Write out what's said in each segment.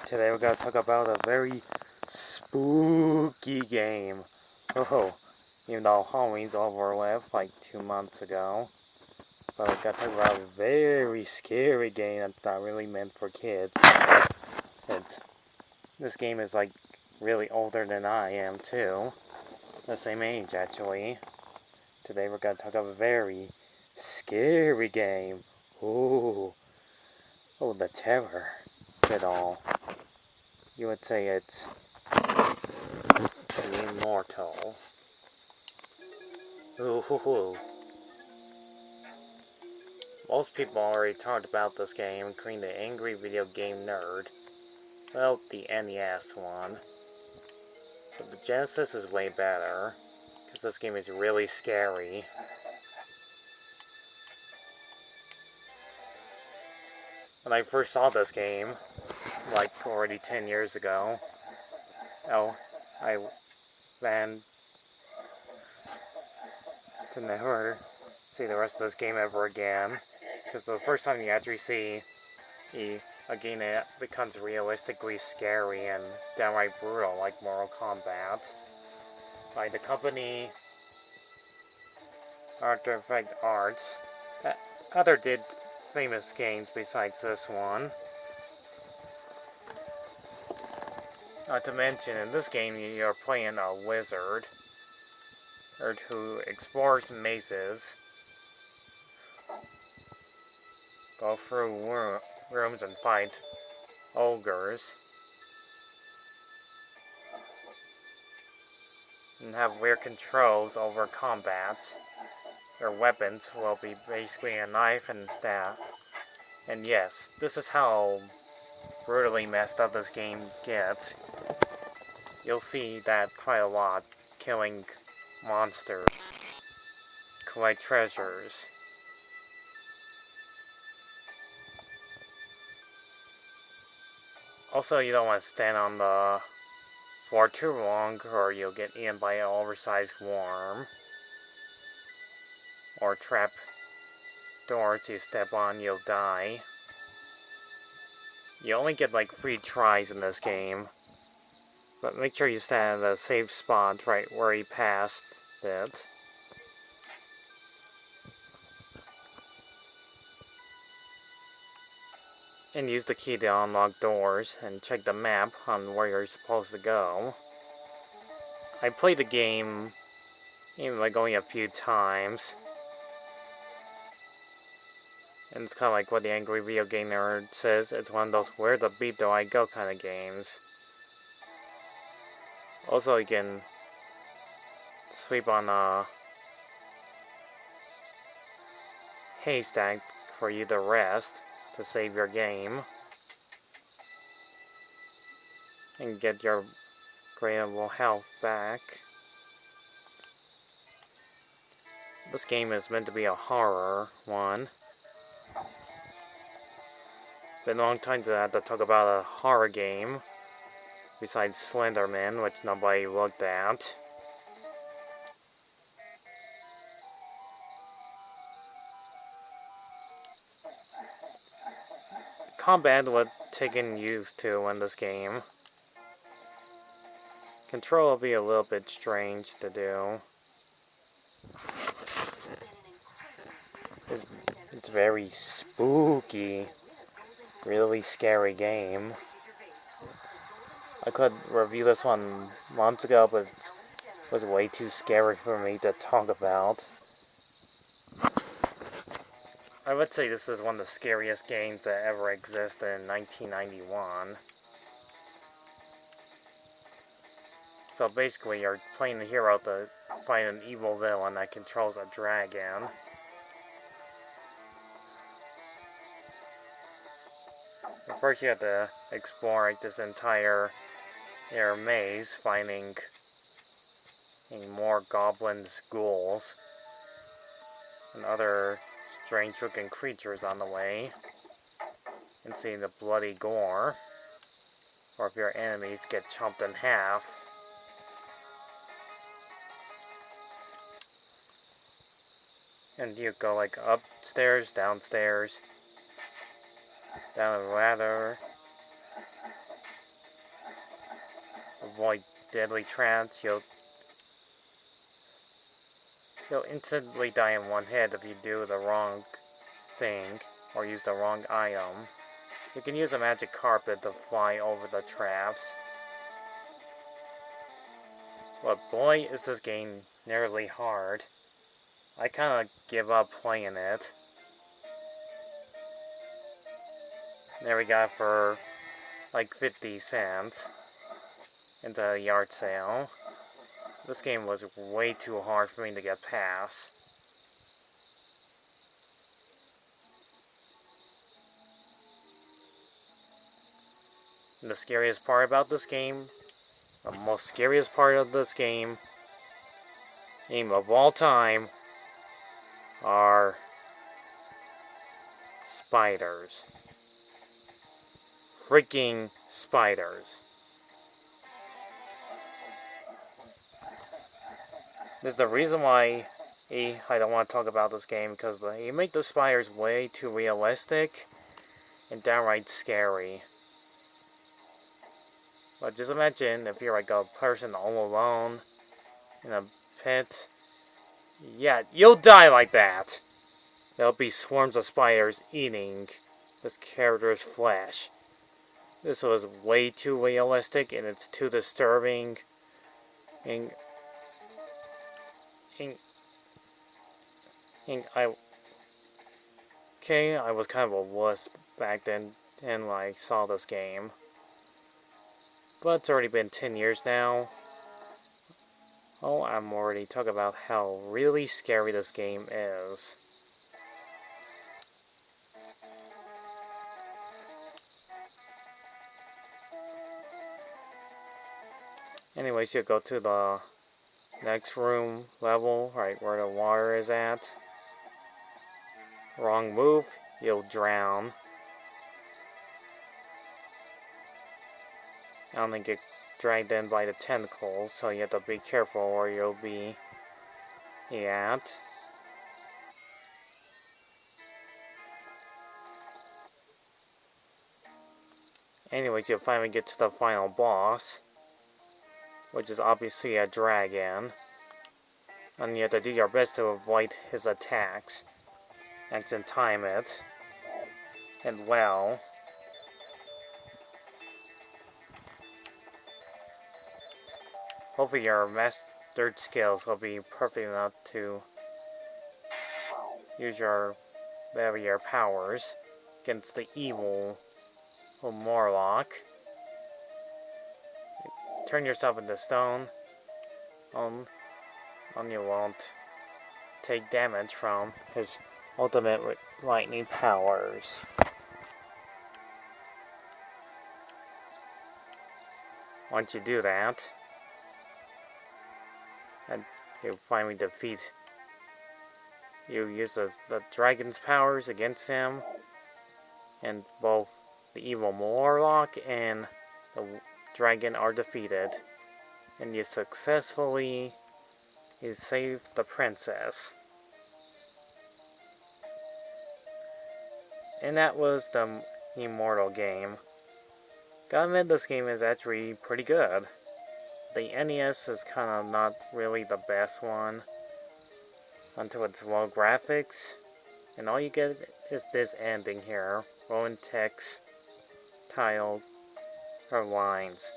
Today we're going to talk about a very spooky game. Oh, even though Halloween's over with like 2 months ago. But we're going to talk about a very scary game that's not really meant for kids. This game is like really older than I am too. The same age actually. Today we're going to talk about a very scary game. Ooh. Oh, the terror of it all. You would say it's the immortal. Ooh. Most people already talked about this game, including the angry video game nerd. Well, the NES one. But the Genesis is way better, because this game is really scary. When I first saw this game, like already 10 years ago, I ran to never see the rest of this game ever again. Because the first time you actually see a game that becomes realistically scary and downright brutal, like Mortal Kombat, by the company Artifact Arts. Other did famous games besides this one. Not to mention, in this game you're playing a wizard who explores mazes, go through rooms and fight ogres, and have weird controls over combat. Their weapons will be basically a knife and staff. And yes, this is how brutally messed up this game gets. You'll see that quite a lot. Killing monsters, collect treasures. Also, you don't want to stand on the floor too long or you'll get eaten by an oversized worm. Or trap doors you step on, you'll die. You only get like 3 tries in this game. But make sure you stand at a safe spot right where you passed it. And use the key to unlock doors and check the map on where you're supposed to go. I played the game even like only a few times. And it's kind of like what the angry video game nerd says. It's one of those where the beep do I go kind of games. Also, you can sleep on a haystack for you to rest to save your game. And get your gradable health back. This game is meant to be a horror one. Been a long time to have to talk about a horror game. Besides Slenderman, which nobody looked at. Combat was taken used to in this game. Control will be a little bit strange to do. It's very spooky, really scary game. I could review this one months ago, but it was way too scary for me to talk about. I would say this is one of the scariest games that ever existed in 1991. So basically, you're playing the hero to fight an evil villain that controls a dragon. But first you have to explore this entire maze, finding more goblins, ghouls, and other strange looking creatures on the way. And seeing the bloody gore. Or if your enemies get chopped in half. And you go like upstairs, downstairs, down a ladder, avoid deadly traps, you'll instantly die in one hit if you do the wrong thing or use the wrong item. You can use a magic carpet to fly over the traps. But boy, is this game nearly hard. I kinda give up playing it. There we got for like 50 cents into a yard sale. This game was way too hard for me to get past. And the scariest part about this game, the most scariest part of this game of all time, are spiders. Freaking spiders. This is the reason why I don't want to talk about this game, because you make the spiders way too realistic and downright scary. But just imagine if you're like a person all alone in a pit. Yeah, you'll die like that. There'll be swarms of spiders eating this character's flesh. This was way too realistic and it's too disturbing. And I was kind of a wuss back then and like saw this game. But it's already been 10 years now. Oh, I'm already talking about how really scary this game is. Anyways, you go to the next room level, right where the water is at. Wrong move, you'll drown. And then get dragged in by the tentacles, so you have to be careful or you'll be at. Anyways, you'll finally get to the final boss, which is obviously a dragon. And you have to do your best to avoid his attacks. And time it. And well. Hopefully your mastered skills will be perfect enough to use your barrier powers against the evil Morlock. Turn yourself into stone. And you won't take damage from his ultimate lightning powers. Once you do that, and you finally defeat, you use the dragon's powers against him, and both the evil Morlock and the dragon are defeated, and you successfully save the princess. And that was the Immortal game. Gotta admit, this game is actually pretty good. The NES is kind of not really the best one until it's low graphics, and all you get is this ending here, rolling text, title, or lines.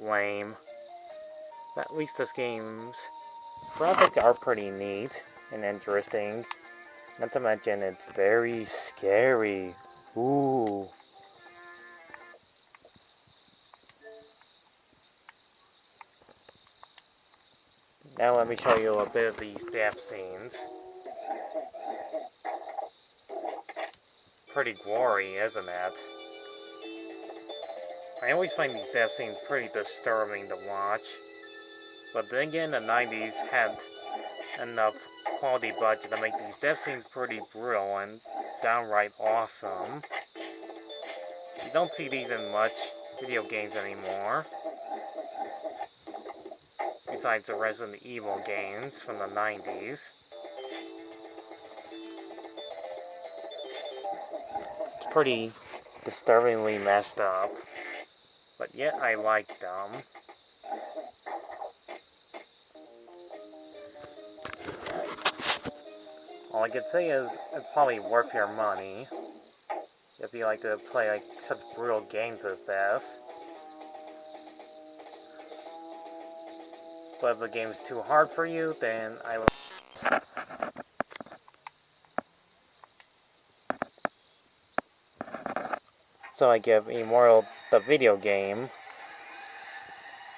Lame. But at least this game's graphics are pretty neat and interesting. Not to mention, it's very scary. Ooh. Now let me show you a bit of these death scenes. Pretty gory, isn't it? I always find these death scenes pretty disturbing to watch. But then again, the 90s had enough quality budget to make these death scenes pretty brutal and downright awesome. You don't see these in much video games anymore. Besides the Resident Evil games from the 90s. It's pretty disturbingly messed up. But yet I like them. All I could say is it's probably worth your money if you like to play like such brutal games as this. But if the game's too hard for you, then I will. So I give Immortal, the video game,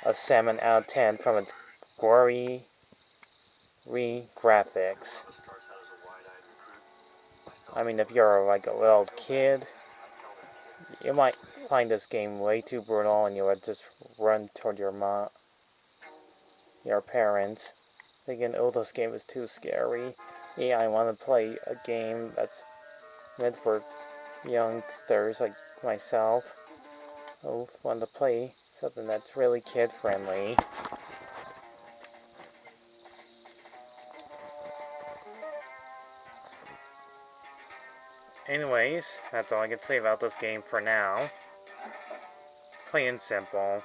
a 7 out of 10 from its gory graphics. I mean, if you're like a little kid, you might find this game way too brutal and you would just run toward your parents, thinking, oh, this game is too scary. Yeah, I want to play a game that's meant for youngsters like myself. I want to play something that's really kid-friendly. Anyways, that's all I can say about this game for now. Plain and simple.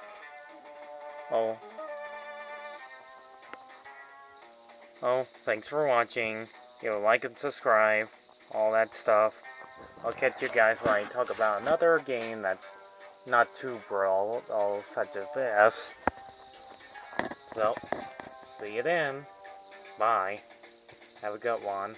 Thanks for watching. Give a like and subscribe. All that stuff. I'll catch you guys when I talk about another game that's not too brutal, such as this. So, see you then. Bye. Have a good one.